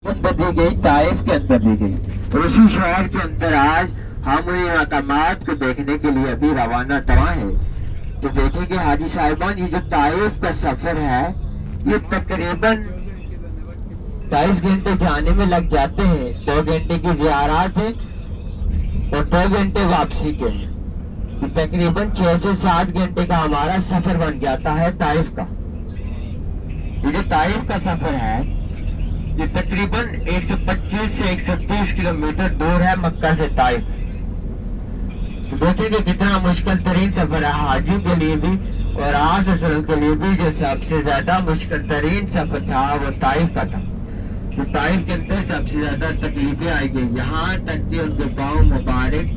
اندر دی گئی، طائف کے اندر دی گئی، اور اسی شہر کے اندر آج ہم ان مقامات کو دیکھنے کے لیے ابھی روانہ دوا ہے۔ تو دیکھیں گے حاجی صاحبان، یہ جو طائف کا سفر ہے یہ تقریباً 22 گھنٹے جانے میں لگ جاتے ہیں، 2 گھنٹے کی زیارات ہے اور 2 گھنٹے واپسی کے ہیں۔ یہ تقریباً 6 سے 7 گھنٹے کا ہمارا سفر بن جاتا ہے طائف کا۔ یہ جو طائف کا سفر ہے یہ تقریباً 125 سے 130 کلومیٹر دور ہے مکہ سے طائف۔ تو دیکھیں گے کتنا مشکل ترین سفر ہے حاجیوں کے لیے بھی، اور آپ صلی اللہ علیہ وسلم کے لیے بھی جو سب سے زیادہ مشکل ترین سفر تھا وہ طائف کا تھا۔ تو طائف کے اندر سب سے زیادہ تکلیفیں آئی گئی، یہاں تک کہ ان کے پاؤں مبارک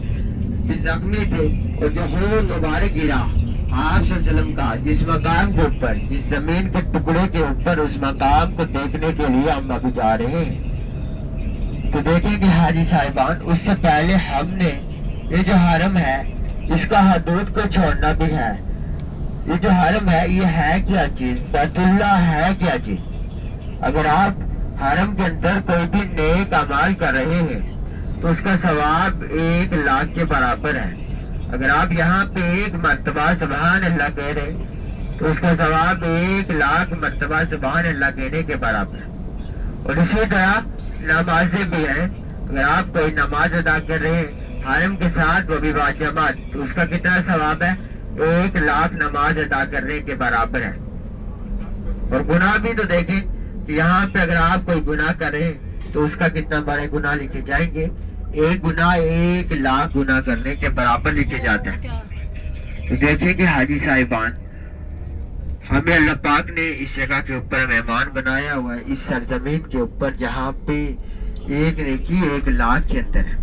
بھی زخمی تھے، اور جو خون مبارک گرا آپ صلی اللہ علیہ وسلم کا جس مقام کے اوپر، جس زمین کے ٹکڑے کے اوپر، اس مقام کو دیکھنے کے لیے ہم ابھی جا رہے ہیں۔ تو دیکھیں کہ حاجی صاحبان، اس سے پہلے ہم نے یہ جو حرم ہے اس کا حدود کو چھوڑنا بھی ہے۔ یہ جو حرم ہے یہ ہے کیا چیز؟ بیت اللہ ہے کیا چیز؟ اگر آپ حرم کے اندر کوئی بھی نیک اعمال کر رہے ہیں تو اس کا ثواب 1 لاکھ کے برابر ہے۔ اگر آپ یہاں پہ 1 مرتبہ سبحان اللہ کہہ رہے تو اس کا ثواب 1 لاکھ مرتبہ سبحان اللہ کہنے کے برابر ہے۔ اور اسی طرح نمازیں بھی ہیں، اگر آپ کوئی نماز ادا کر رہے ہیں حرم کے ساتھ وہ بھی باجماعت، تو اس کا کتنا ثواب ہے؟ 1 لاکھ نماز ادا کرنے کے برابر ہے۔ اور گناہ بھی تو دیکھیں کہ یہاں پہ اگر آپ کوئی گناہ کر رہے ہیں تو اس کا کتنا بڑے گناہ لکھے جائیں گے؟ 1 گناہ 1 لاکھ گناہ کرنے کے برابر لکھے جاتے ہیں۔ تو دیکھیں کہ حاجی صاحبان، ہمیں اللہ پاک نے اس جگہ کے اوپر مہمان بنایا ہوا ہے، اس سرزمین کے اوپر جہاں پہ 1 نیکی 1 لاکھ کے اندر ہے۔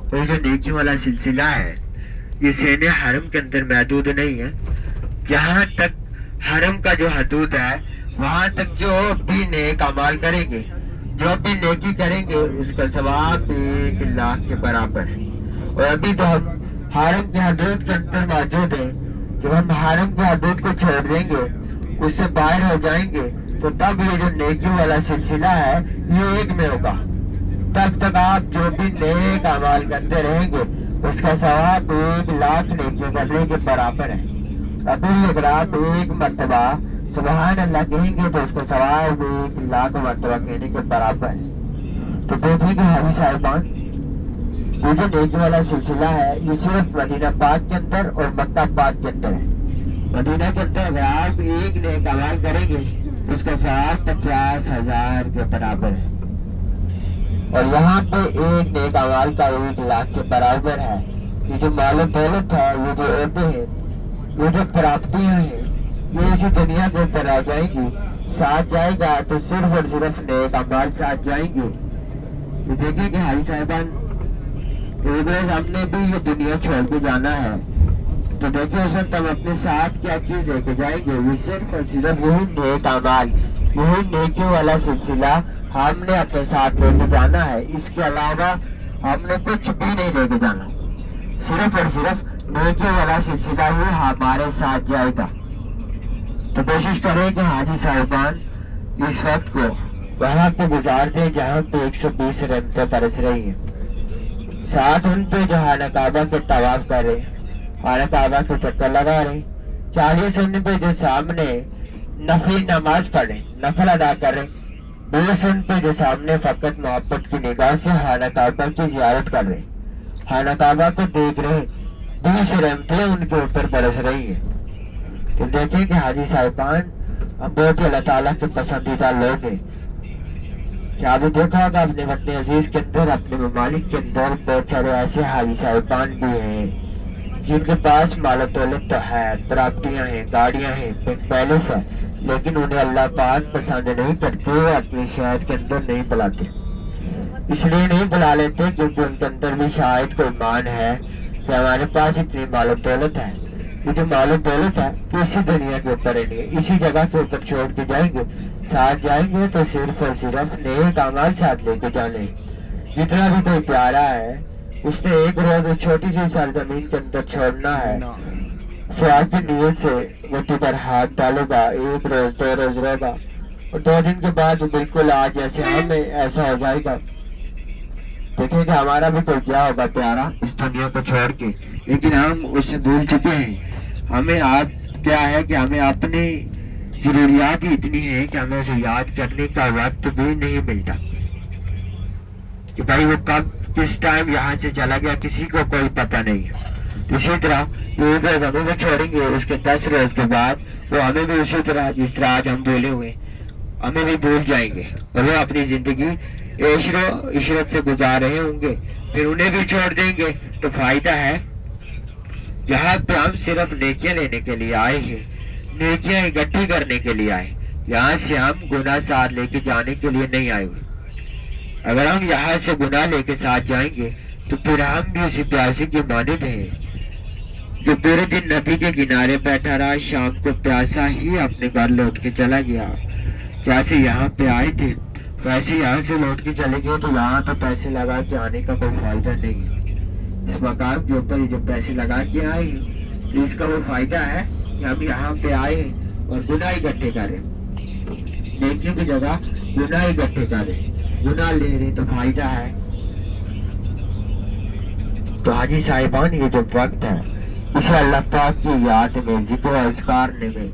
اور یہ جو نیکی والا سلسلہ ہے یہ سین حرم کے اندر محدود نہیں ہے، جہاں تک حرم کا جو حدود ہے وہاں تک جو بھی نیک اعمال کریں گے، جو بھی نیکی کریں گے اس کا ثواب 1 لاکھ کے برابر ہے۔ اور ابھی تو ہم حرم کے حدود کے اندر موجود ہیں، جب ہم حرم کے حدود کو چھوڑ دیں گے، اس سے باہر ہو جائیں گے، تو تب یہ جو نیکی والا سلسلہ ہے یہ 1 میں ہوگا۔ تب تک آپ جو بھی نیک اعمال کرتے رہیں گے اس کا ثواب 1 لاکھ نیکی کرنے کے برابر ہے۔ ابھی اگر آپ 1 مرتبہ سبحان اللہ کہیں گے تو اس کا ثواب 1 لاکھ مرتبہ کہنے کے برابر ہے۔ تو دیکھیں کہ حاجی صاحبان، یہ جو نیکی والا سلسلہ ہے یہ صرف مدینہ پاک کے اندر اور مکہ پاک کے اندر ہے۔ مدینہ کے اندر اگر آپ 1 نیک اعمال کریں گے تو اس کا ثواب 50,000 کے برابر ہے، اور یہاں پہ 1 نیک اعمال کا 1 لاکھ کے برابر ہے۔ یہ جو مال و دولت ہے، یہ جو عہدے ہیں، یہ جو پراپتیاں ہیں، یہ اسی دنیا کے اوپر آ جائیں گی، ساتھ جائے گا تو صرف اور صرف نیک اعمال ساتھ جائیں گے۔ تو دیکھیں کہ حاجی صاحبان، ایک روز ہم نے بھی یہ دنیا چھوڑ کے جانا ہے، تو دیکھیں اس وقت ہم اپنے ساتھ کیا چیز لے کے جائیں گے؟ یہ صرف اور صرف یہی نیک اعمال، یہی نیکیوں والا سلسلہ ہم نے اپنے ساتھ لے کے جانا ہے۔ اس کے علاوہ ہم نے کچھ بھی نہیں لے کے جانا، صرف اور صرف نیکیوں والا سلسلہ ہی ہمارے ساتھ جائے گا۔ تو کوشش کریں کہ حاجی صاحبان اس وقت کو وہاں پہ گزار دیں جہاں پہ 120 رحمتیں برس رہی ہیں، ساتھ ان پہ جو خانہ کعبہ کے طواف کر رہے ہیں، خانہ کعبہ کے چکر لگا رہے ہیں، 40 ان پہ جو سامنے نفلی نماز پڑھے، نفل ادا کر رہے ہیں، 20 ان پہ جو سامنے فقط محبت کی نگاہ سے خانہ کعبہ کی زیارت کر رہے ہیں، خانہ کعبہ کو دیکھ رہے ہیں، 20 رحمتیں ان کے اوپر برس رہی ہیں۔ تو دیکھیں کہ حاجی صاحبان، ہم بہت ہی اللہ تعالیٰ کے پسندیدہ لوگ ہیں۔ کیا ابھی دیکھا ہوگا اپنے وطن عزیز کے اندر، اپنے ممالک کے اندر بہت سارے ایسے حاجی صاحبان بھی ہیں جن کے پاس مال و دولت تو ہے، پراپرٹیاں ہیں، گاڑیاں ہیں، بینک بیلنس ہے، لیکن انہیں اللہ پاک پسند نہیں کرتے، وہ اپنے شہر کے اندر نہیں بلاتے۔ اس لیے نہیں بلا لیتے کیونکہ ان کے اندر بھی شاید کوئی مان ہے کہ ہمارے پاس اتنی مال و دولت ہے، یہ جو مال و دولت ہے کہ اسی دنیا کے اوپر رہیں گے، اسی جگہ کے اوپر چھوڑ کے جائیں گے، ساتھ جائیں گے تو صرف اور صرف نیک اعمال ساتھ لے کے جانے۔ جتنا بھی کوئی پیارا ہے اس نے ایک روز اس چھوٹی سی سرزمین کے اندر چھوڑنا ہے، سوال کی نیت سے مٹھی پر ہاتھ ڈالے گا، 1 روز 2 روز رہے گا، اور 2 دن کے بعد بالکل آج جیسے ہمیں ایسا ہو جائے گا. دیکھیں کہ ہمارا بھی تو کیا ہوگا پیارا اس دنیا کو چھوڑ کے, لیکن ہم اسے بھول چکے ہیں. ہمیں آج کیا ہے کہ ہمیں اپنی ضروریات ہی اتنی ہیں کہ ہمیں اسے یاد کرنے کا وقت بھی نہیں ملتا کہ بھائی وہ کب کس ٹائم یہاں سے چلا گیا, کسی کو کوئی پتہ نہیں. اسی طرح وہ ہمیں بھی چھوڑیں گے, اس کے 10 روز کے بعد وہ ہمیں بھی اسی طرح جس طرح آج ہم بھولے ہوئے ہمیں بھی بھول جائیں گے, اور وہ اپنی زندگی عشر و عشرت سے گزار رہے ہوں گے, پھر انہیں بھی چھوڑ دیں گے. تو فائدہ ہے یہاں پہ ہم صرف نیکیاں لینے کے لیے آئے ہیں, نیکیاں اکٹھی کرنے کے لیے آئے. یہاں سے ہم گناہ ساتھ لے کے جانے کے لیے نہیں آئے ہوئے. اگر ہم یہاں سے گناہ لے کے ساتھ جائیں گے تو پھر ہم بھی اسی پیاسے کی مانند ہیں جو پورے دن نبی کے کنارے بیٹھا رہا, شام کو پیاسا ہی اپنے گھر لوٹ کے چلا گیا. جیسے یہاں پہ آئے تھے ویسے یہاں سے لوٹ کے چلے گئے, تو یہاں تو پیسے لگا کے آنے کا کوئی فائدہ نہیں ہے. اس مقام کے اوپر جو پیسے لگا کے آئے ہیں تو اس کا وہ فائدہ ہے کہ ہم یہاں پہ آئے ہیں اور گناہ اکٹھے کریں, نیکی کی جگہ گناہ اکٹھے کریں, گناہ لے رہے تو فائدہ ہے. تو حاجی صاحبان یہ جو وقت ہے اسے اللہ پاک کی یاد میں, ذکر و اذکار میں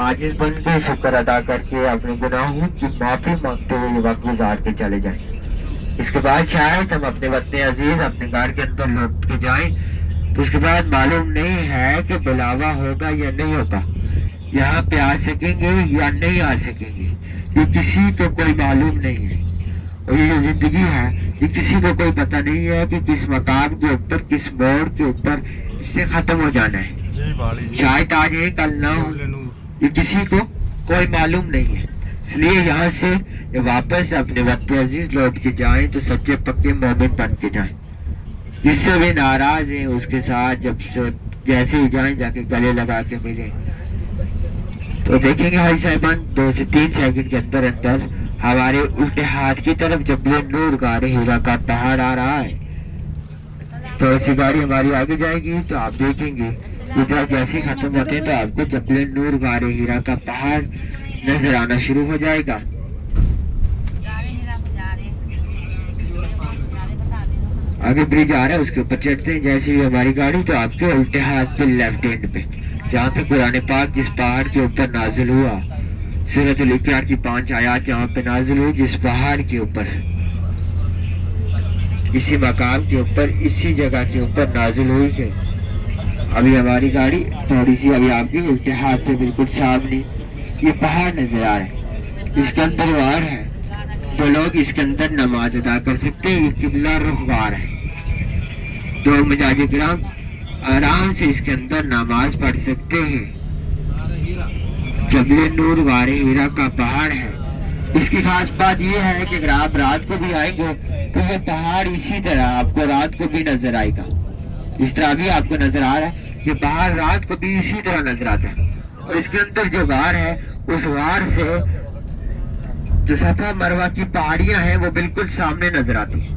عاجز بن کے شکر ادا کر کے اپنے گناہوں کی معافی مانگتے ہوئے یہ وقت گزار کے چلے جائیں. اس کے بعد شاید ہم اپنے وطن عزیز اپنے گھر کے اندر لوٹ کے جائیں تو اس کے بعد معلوم نہیں ہے کہ بلاوا ہوگا یا نہیں ہوگا, یہاں پہ آ سکیں گے یا نہیں آ سکیں گے, یہ کسی کو کوئی معلوم نہیں ہے. اور یہ جو زندگی ہے یہ کسی کو کوئی پتہ نہیں ہے کہ کس مقام کے اوپر, کس موڑ کے اوپر اس سے ختم ہو جانا ہے. شاید آج ہے کل نہ ہو, یہ کسی کو کوئی معلوم نہیں ہے. اس لیے یہاں سے واپس اپنے وقت عزیز لوٹ کے جائیں تو سچے پکے مومن بن کے جائیں. جس سے بھی ناراض ہیں اس کے ساتھ جب سے جیسے ہی جائیں جا کے گلے لگا کے ملیں. تو دیکھیں گے بھائی صاحبان 2 سے 3 سیکنڈ کے اندر اندر ہمارے الٹے ہاتھ کی طرف جبل نور غار ہیرا کا پہاڑ آ رہا ہے. تو ایسی گاڑی ہماری آگے جائے گی تو آپ دیکھیں گے ادھر جیسے ختم ہوتے ہیں تو آپ کو جبل نور غار ہیرا کا پہاڑ نظر آنا شروع ہو جائے گا. آگے برج آ رہا ہے, اس کے اوپر چڑھتے ہیں جیسے بھی ہماری گاڑی تو آپ کے الٹے ہاتھ پہ لیفٹ ہینڈ پہ جہاں پہ قرآن پاک جس پہاڑ کے اوپر نازل ہوا, سورۃ الاقرار کی 5 آیات جہاں پہ نازل ہوئی, جس پہاڑ کے اوپر اسی مقام کے اوپر اسی جگہ کے اوپر نازل ہوئی ہے. ابھی ہماری گاڑی تھوڑی سی ابھی آپ کے الٹے ہاتھ پہ بالکل سامنے یہ پہاڑ نظر آ رہا ہے. اس کے اندر وار ہے تو لوگ اس کے اندر نماز ادا کر سکتے ہیں, یہ قبلہ رخ وار ہے. تو مجاہد کرام آرام سے اس کے اندر نماز پڑھ سکتے ہیں. جبل نور غار ہیرا کا پہاڑ ہے. اس کی خاص بات یہ ہے کہ اگر آپ رات کو بھی آئیں گے تو یہ پہاڑ اسی طرح آپ کو رات کو بھی نظر آئے گا. اس طرح بھی آپ کو نظر آ رہا ہے یہ پہاڑ رات کو بھی اسی طرح نظر آتا ہے. اور اس کے اندر جو غار ہے اس غار سے جو صفا مروہ کی پہاڑیاں ہیں وہ بالکل سامنے نظر آتی ہیں.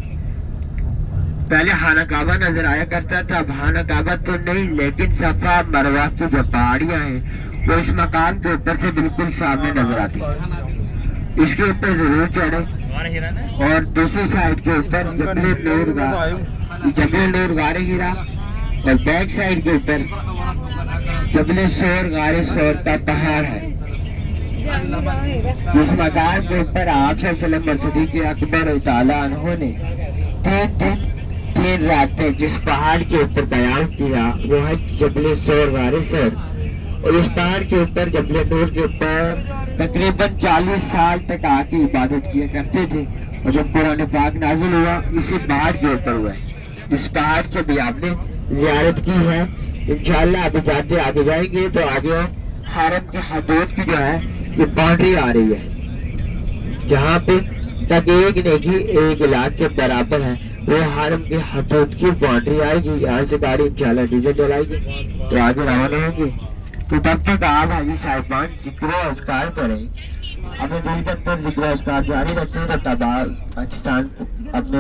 پہلے خانہ کعبہ نظر آیا کرتا تھا, اب خانہ کعبہ تو نہیں لیکن صفا مروہ کی جو پہاڑیاں ہیں وہ اس مقام کے اوپر سے بالکل سامنے نظر آتی ہیں. اس کے اوپر ضرور چڑھے. اور دوسری سائڈ کے اوپر جبل نور غار ہیرا اور بیک سائڈ کے اوپر جبل سور غار سور کا پہاڑ ہے. اس مقام کے اوپر آپ صلی اللہ علیہ وسلم اور صدیق اکبر تعالیٰ عنہ نے 3 راتیں جس پہاڑ کے اوپر بیان کیا وہ ہے جبل سور غار سور. اور اس پہاڑ کے اوپر جبل نور کے اوپر تقریباً 40 سال تک آ کے عبادت کیا کرتے تھے. اور جب قرآن پاک نازل ہوا اسی پہاڑ کے اوپر ہوا ہے. اس پہاڑ کی بھی آپ نے زیارت کی ہے. انشاءاللہ ابھی جاتے آگے جائیں گے تو آگے حرم کے حدود کی جو ہے یہ باؤنڈری آ رہی ہے جہاں پہ تک ایک نیکی 1 لاکھ کے برابر ہے. وہ حرم کے حدود کی باؤنڈری آئے گی. یہاں سے گاڑی انشاءاللہ ڈیزل ڈلائے گی تو آگے روانہ ہوں گے. تو تب تک آپ حاجی صاحبان ذکر و اذکار کریں, اپنے دل کے اندر ذکر و اذکار جاری رکھیں. تو تب پاکستان اپنے